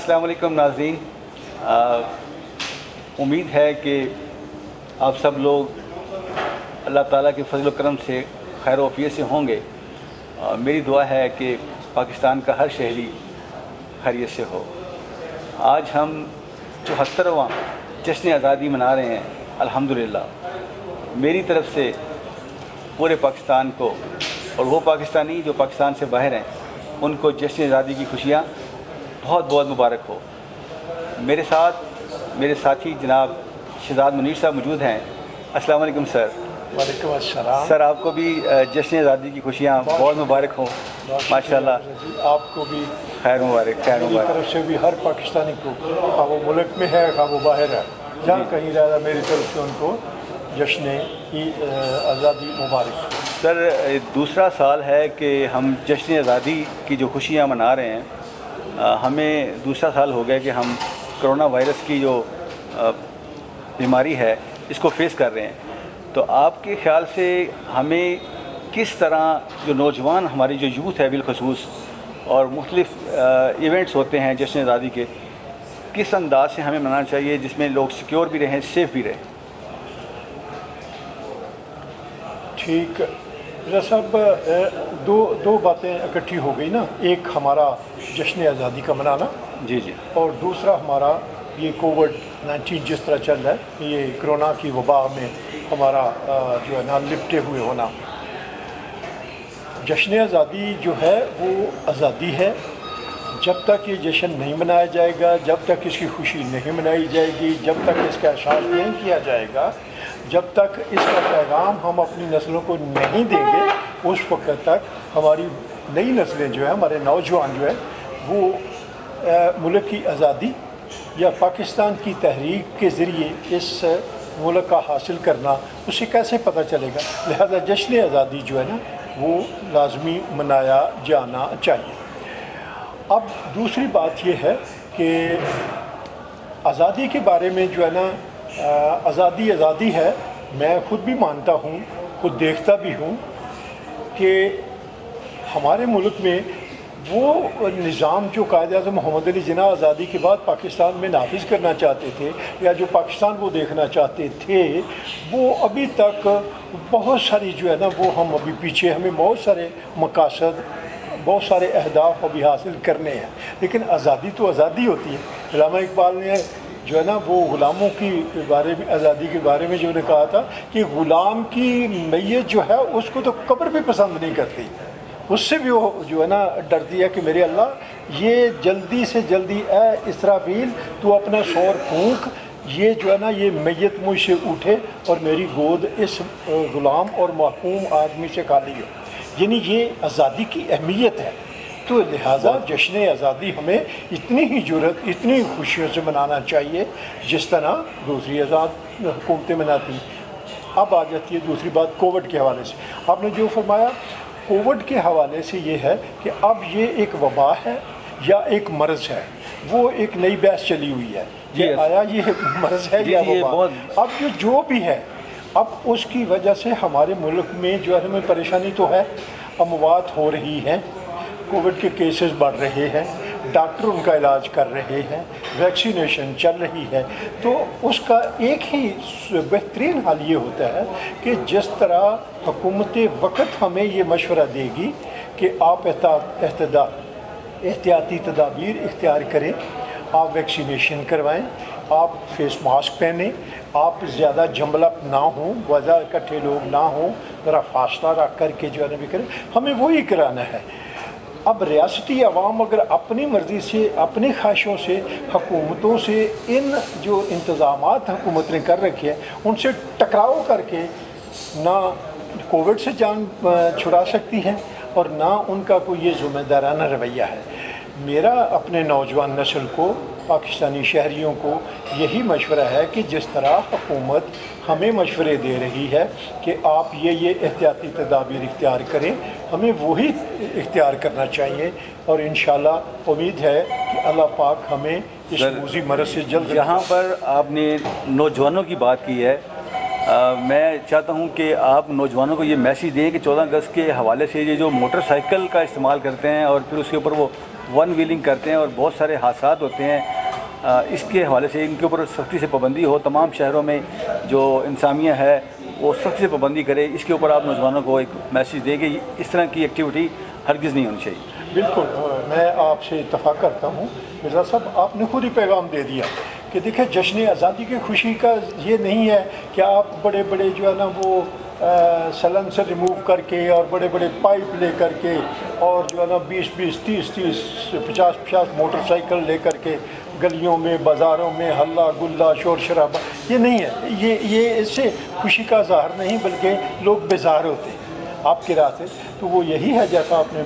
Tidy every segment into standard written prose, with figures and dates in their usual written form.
अस्सलाम वालेकुम नाज़रीन। उम्मीद है कि आप सब लोग अल्लाह ताला के फजल करम से खैर वफ़ियत से होंगे। मेरी दुआ है कि पाकिस्तान का हर शहरी खैरियत से हो। आज हम 74वां जश्न आज़ादी मना रहे हैं। अल्हम्दुलिल्लाह मेरी तरफ़ से पूरे पाकिस्तान को और वो पाकिस्तानी जो पाकिस्तान से बाहर हैं उनको जश्न आज़ादी की खुशियाँ बहुत बहुत मुबारक हो। मेरे साथ मेरे साथी जनाब शहजाद मुनीर साहब मौजूद हैं। अस्सलाम वालेकुम सर। वालेकुम अस्सलाम। सर आपको भी जश्न आज़ादी की खुशियाँ बहुत मुबारक हो। माशाल्लाह आपको भी खैर मुबारक, खैर मेरी मुबारक। तरफ से भी हर पाकिस्तानी को, खा वो मुल्क में है खा वो बाहर है, जहाँ कहीं रहा मेरी तरफ से उनको जश्न आज़ादी मुबारक। सर दूसरा साल है कि हम जश्न आज़ादी की जो खुशियाँ मना रहे हैं। हमें दूसरा साल हो गया कि हम कोरोना वायरस की जो बीमारी है इसको फेस कर रहे हैं। तो आपके ख्याल से हमें किस तरह जो नौजवान हमारी जो यूथ है बिलखसूस और मुख्तलिफ़ इवेंट्स होते हैं जश्न आज़ादी के, किस अंदाज से हमें मनाना चाहिए जिसमें लोग सिक्योर भी रहें, सेफ़ भी रहें? ठीक साहब, दो बातें इकट्ठी हो गई ना। एक हमारा जश्न आज़ादी का मनाना जी जी, और दूसरा हमारा ये कोविड-19 जिस तरह चल रहा है, ये कोरोना की वबा में हमारा जो है ना लिपटे हुए होना। जश्न आज़ादी जो है वो आज़ादी है। जब तक ये जश्न नहीं मनाया जाएगा, जब तक इसकी खुशी नहीं मनाई जाएगी, जब तक इसका एहसास नहीं किया जाएगा, जब तक इसका पैगाम हम अपनी नस्लों को नहीं देंगे, उस वक्त तक हमारी नई नस्लें जो है, हमारे नौजवान जो है वो मुल्क की आज़ादी या पाकिस्तान की तहरीक के ज़रिए इस मुल्क का हासिल करना उसे कैसे पता चलेगा। लिहाजा जश्न आज़ादी जो है ना वो लाजमी मनाया जाना चाहिए। अब दूसरी बात यह है कि आज़ादी के बारे में जो है ना, आज़ादी है। मैं ख़ुद भी मानता हूँ, खुद देखता भी हूँ कि हमारे मुल्क में वो निज़ाम जो कायद-ए-आज़म मोहम्मद अली जिन्ना आज़ादी के बाद पाकिस्तान में नाफिज़ करना चाहते थे या जो पाकिस्तान वो देखना चाहते थे, वो अभी तक बहुत सारी जो है ना वो हम अभी पीछे, हमें बहुत सारे मकासद, बहुत सारे अहदाफ अभी हासिल करने हैं। लेकिन आज़ादी तो आज़ादी होती है। अल्लामा इकबाल ने जो है ना वो ग़ुलामों की बारे में, आज़ादी के बारे में जो ने कहा था कि ग़ुलाम की मैयत जो है उसको तो कब्र भी पसंद नहीं करती, उससे भी वो जो है ना डरती है कि मेरे अल्लाह ये जल्दी से जल्दी इसराफील तू अपना शोर फूंक, ये जो है ना ये मैयत मुझसे उठे और मेरी गोद इस ग़ुलाम और महकूम आदमी से खाली हो। यानी ये आज़ादी की अहमियत है। तो लिहाजा जश्न आज़ादी हमें इतनी ही जुर्रत, इतनी खुशियों से मनाना चाहिए जिस तरह दूसरी आज़ाद हुकूमतें मनाती। अब आ जाती है दूसरी बात कोविड के हवाले से। आपने जो फरमाया कोविड के हवाले से ये है कि अब ये एक वबा है या एक मर्ज़ है, वो एक नई बहस चली हुई है। ये आया ये मर्ज़ है या वबा। अब जो भी है, अब उसकी वजह से हमारे मुल्क में जो है हमें परेशानी तो है, अमवात हो रही हैं, कोविड के केसेस बढ़ रहे हैं, डॉक्टर उनका इलाज कर रहे हैं, वैक्सीनेशन चल रही है। तो उसका एक ही बेहतरीन हल ये होता है कि जिस तरह हुकूमत वक्त हमें ये मशवरा देगी कि आप एहतियाती तदाबीर इख्तियार करें, आप वैक्सीनेशन करवाएं, आप फेस मास्क पहनें, आप ज़्यादा जमलप ना हों, ज़्यादा इकट्ठे लोग ना हों, ज़रा फासला रख कर के जो है ना भी करें, हमें वही कराना है। अब रियासती अवाम अगर अपनी मर्ज़ी से, अपनी ख्वाहिशों से, हुकूमतों से इन जो इंतज़ामात हुकूमत ने कर रखे हैं उनसे टकराव करके ना कोविड से जान छुड़ा सकती हैं और ना उनका कोई ये ज़िम्मेदाराना रवैया है। मेरा अपने नौजवान नस्ल को, पाकिस्तानी शहरियों को यही मशवरा है कि जिस तरह हुकूमत हमें मशवरे दे रही है कि आप ये एहतियाती तदाबीर इख्तियार करें, हमें वही इख्तियार करना चाहिए। और इंशाअल्लाह उम्मीद है कि अल्लाह पाक हमें इस मूज़ी मरज़ से जल्द। यहाँ पर आपने नौजवानों की बात की है, मैं चाहता हूँ कि आप नौजवानों को ये मैसेज दें कि 14 अगस्त के हवाले से ये जो मोटरसाइकिल का इस्तेमाल करते हैं और फिर उसके ऊपर वो ون ویلنگ کرتے ہیں اور بہت سارے حادثات ہوتے ہیں، اس کے حوالے سے ان کے اوپر سختی سے پابندی ہو، تمام شہروں میں جو انتظامیہ ہے وہ سختی سے پابندی کرے، اس کے اوپر آپ نوجوانوں کو ایک میسیج دیں کہ اس طرح کی ایکٹیویٹی ہرگز نہیں ہونی چاہیے۔ بالکل، میں آپ سے اتفاق کرتا ہوں مرزا صاحب، آپ نے خود ہی پیغام دے دیا کہ دیکھیں جشن آزادی کی خوشی کا یہ نہیں ہے کہ آپ بڑے بڑے جو ہے نا وہ سلنسر ریموو کر کے اور بڑے بڑے پائپ لے کر کے اور جو ہے نا 20-20 30-30 50-50 موٹر سائیکل لے کر کے گلیوں میں بازاروں میں ہلہ گلہ شور شرابہ، یہ نہیں ہے، یہ اس سے خوشی کا ظاہر نہیں بلکہ لوگ بیزار ہوتے ہیں آپ کے راستے۔ تو وہ یہی ہے جیسا آپ نے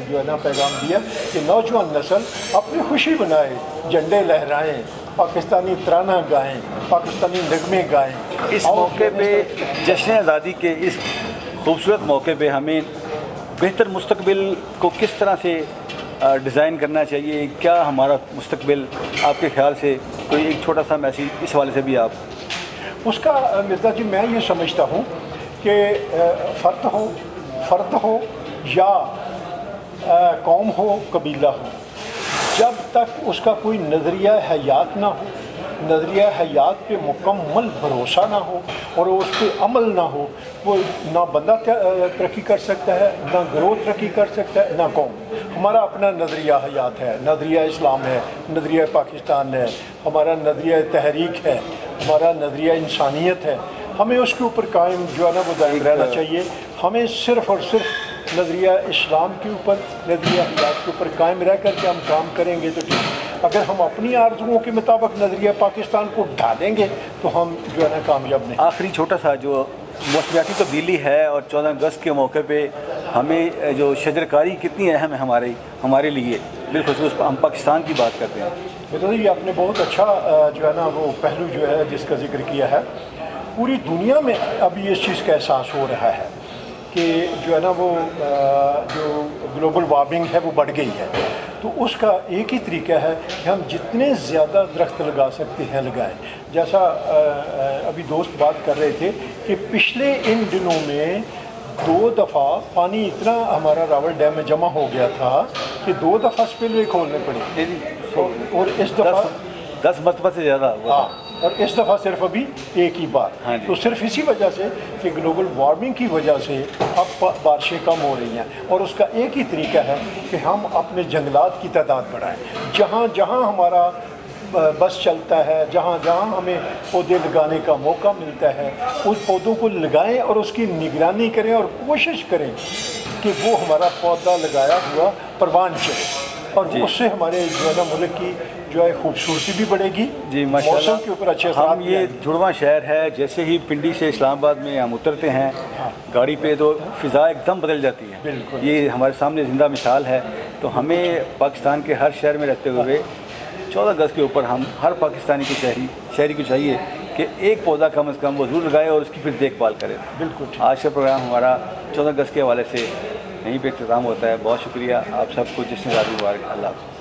جو ہے نا پیغام دیا کہ نوجوان نسل اپنی خوشی بنائے، جھنڈے لہرائیں، پاکستانی ترانہ گائیں، پاکستانی نغمے گائیں۔ اس موقع پہ جشن آزادی کے اس خوبصورت موقع پہ ہمیں بہتر مستقبل کو کس طرح سے ڈیزائن کرنا چاہیے؟ کیا ہمارا مستقبل آپ کے خیال سے کوئی ایک چھوٹا سا میسیج اس حوالے سے بھی آپ؟ اس کا مرزا جی میں یہ سمجھتا ہوں کہ فرد ہو یا قوم ہو قبیلہ ہو، جب تک اس کا کوئی نظریہ حیات نہ ہو، نظریہ حیات پہ مکمل بھروسہ نہ ہو اور اس پہ عمل نہ ہو، وہ نہ بندہ ترقی کر سکتا ہے، نہ گروہ ترقی کر سکتا ہے، نہ قوم۔ ہمارا اپنا نظریہ حیات ہے، نظریہ اسلام ہے، نظریہ پاکستان ہے، ہمارا نظریہ تحریک ہے، ہمارا نظریہ انسانیت ہے، ہمیں اس کے اوپر قائم جو ہے نا وہ دائم رہنا چاہیے۔ ہمیں صرف اور صرف نظریہ اسلام کے اوپر، نظریہ حیات کے اوپر قائم رہ کر کے ہم کام کریں گے تو ٹھیک۔ اگر ہم اپنی آرزوؤں کے مطابق نظریہ پاکستان کو ڈھالیں گے تو ہم جو ہے نا کامیاب نہیں۔ آخری چھوٹا سا جو موسمیاتی تبدیلی ہے اور 14 اگست کے موقع پہ ہمیں جو شجرکاری کتنی اہم ہے ہمارے لیے، بالخصوص ہم پاکستان کی بات کرتے ہیں۔ تو یہ آپ نے بہت اچھا جو ہے نا وہ پہلو جو ہے جس کا ذکر کیا ہے، پوری دنیا میں ابھی اس چیز کا احساس ہو رہا ہے کہ جو ہے نا وہ جو گلوبل وارمنگ ہے وہ بڑھ گئی ہے، تو اس کا ایک ہی طریقہ ہے کہ ہم جتنے زیادہ درخت لگا سکتے ہیں لگائیں۔ جیسا ابھی دوست بات کر رہے تھے کہ پچھلے ان دنوں میں 2 دفعہ پانی اتنا ہمارا راول ڈیم میں جمع ہو گیا تھا کہ 2 دفعہ سپل وے کھولنے پڑے، اور اس دفعہ 10 مرتبہ سے زیادہ ہوا، اور اس دفعہ صرف ابھی ایک ہی بار۔ تو صرف اسی وجہ سے کہ گلوبل وارمنگ کی وجہ سے اب بارشیں کم ہو رہی ہیں، اور اس کا ایک ہی طریقہ ہے کہ ہم اپنے جنگلات کی تعداد بڑھائیں۔ جہاں جہاں ہمارا بس چلتا ہے، جہاں جہاں ہمیں پودے لگانے کا موقع ملتا ہے، اس پودوں کو لگائیں اور اس کی نگرانی کریں اور کوشش کریں کہ وہ ہمارا پودا لگایا ہوا پروان چلے، اور اس سے ہمارے جو ہے نا ملک کی جو ہے خوبصورتی بھی بڑھے گی۔ جی ماشاءاللہ، موسم کے اوپر اچھے اثرات ہم یہ جڑواں شہر ہے، جیسے ہی پنڈی سے اسلام آباد میں ہم اترتے ہیں گاڑی پہ تو فضا ایک دم بدل جاتی ہے۔ بالکل، یہ ہمارے سامنے زندہ مثال ہے۔ تو ہمیں پاکستان کے ہر شہر میں رہتے ہوئے 14 اگست کے اوپر ہم ہر پاکستانی کے شہری کو چاہیے کہ ایک پودا کم از کم وہ ضرور لگائے اور اس کی پھر دیکھ بھال کرے۔ بالکل۔ آج کا پروگرام ہمارا 14 اگست کے حوالے سے یہیں پہ اختتام ہوتا ہے۔ بہت شکریہ آپ سب کو، جشن آزادی مبارک۔ اللہ حافظ۔